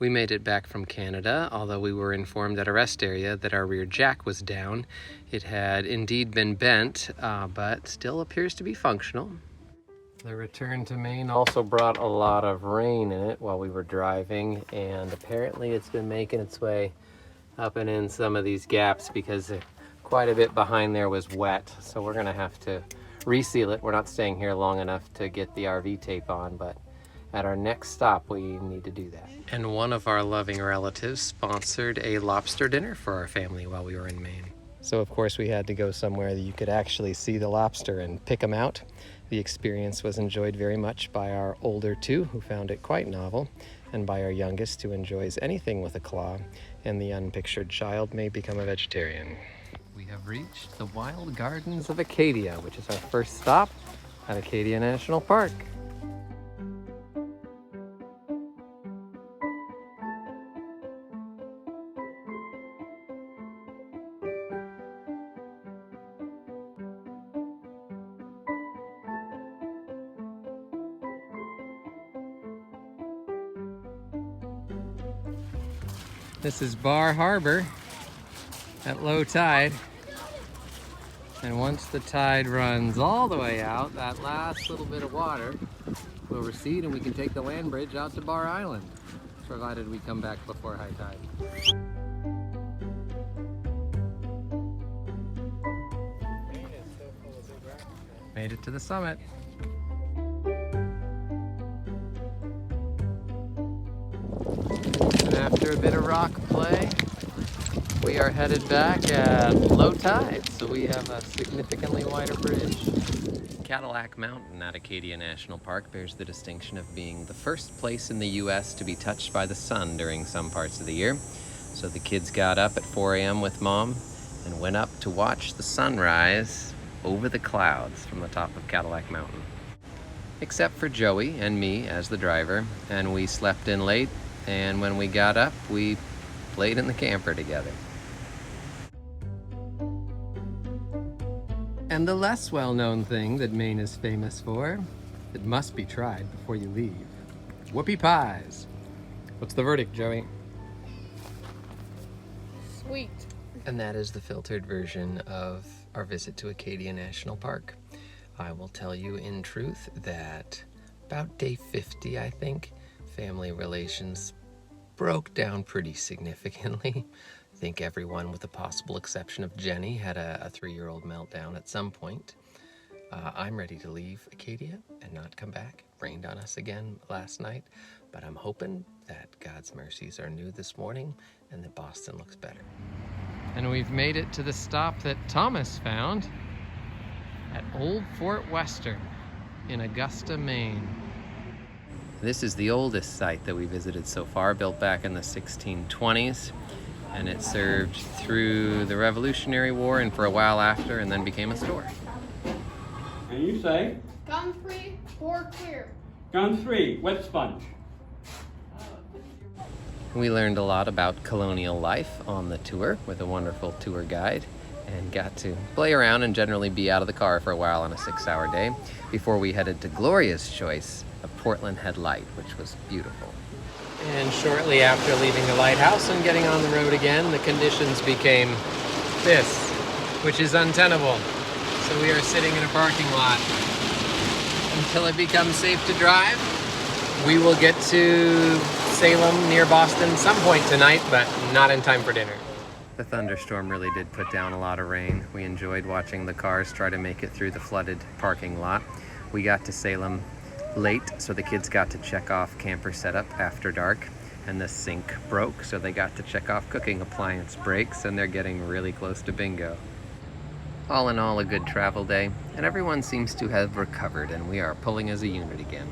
We made it back from Canada, although we were informed at a rest area that our rear jack was down. It had indeed been bent, but still appears to be functional. The return to Maine also brought a lot of rain in it while we were driving, and apparently it's been making its way up and in some of these gaps because quite a bit behind there was wet. So we're gonna have to reseal it. We're not staying here long enough to get the RV tape on, but at our next stop, we need to do that. And one of our loving relatives sponsored a lobster dinner for our family while we were in Maine. So of course we had to go somewhere that you could actually see the lobster and pick them out. The experience was enjoyed very much by our older two, who found it quite novel, and by our youngest, who enjoys anything with a claw, and the unpictured child may become a vegetarian. We have reached the wild gardens of Acadia, which is our first stop at Acadia National Park. This is Bar Harbor at low tide. And once the tide runs all the way out, that last little bit of water will recede and we can take the land bridge out to Bar Island, provided we come back before high tide. Made it to the summit. And after a bit of rock play, we are headed back at low tide, so we have a significantly wider bridge. Cadillac Mountain at Acadia National Park bears the distinction of being the first place in the U.S. to be touched by the sun during some parts of the year. So the kids got up at 4 a.m. with Mom and went up to watch the sunrise over the clouds from the top of Cadillac Mountain. Except for Joey and me as the driver, and we slept in late, and when we got up, we played in the camper together. And the less well-known thing that Maine is famous for, that must be tried before you leave: whoopie pies. What's the verdict, Joey? Sweet. And that is the filtered version of our visit to Acadia National Park. I will tell you in truth that about day 50, I think, family relations broke down pretty significantly. I think everyone, with the possible exception of Jenny, had a 3-year-old meltdown at some point. I'm ready to leave Acadia and not come back. It rained on us again last night, but I'm hoping that God's mercies are new this morning and that Boston looks better. And we've made it to the stop that Thomas found at Old Fort Western in Augusta, Maine. This is the oldest site that we visited so far, built back in the 1620s, and it served through the Revolutionary War and for a while after, and then became a store. And you say? Gun free or clear? Gun free, wet sponge. We learned a lot about colonial life on the tour with a wonderful tour guide, and got to play around and generally be out of the car for a while on a 6-hour day before we headed to Gloria's choice of Portland Head Light, which was beautiful. And shortly after leaving the lighthouse and getting on the road again, the conditions became this, which is untenable. So we are sitting in a parking lot until it becomes safe to drive. We will get to Salem near Boston some point tonight, but not in time for dinner. The thunderstorm really did put down a lot of rain. We enjoyed watching the cars try to make it through the flooded parking lot. We got to Salem late, so the kids got to check off camper setup after dark, and the sink broke, so they got to check off cooking appliance breaks, and they're getting really close to bingo. All in all, a good travel day, and everyone seems to have recovered, and we are pulling as a unit again.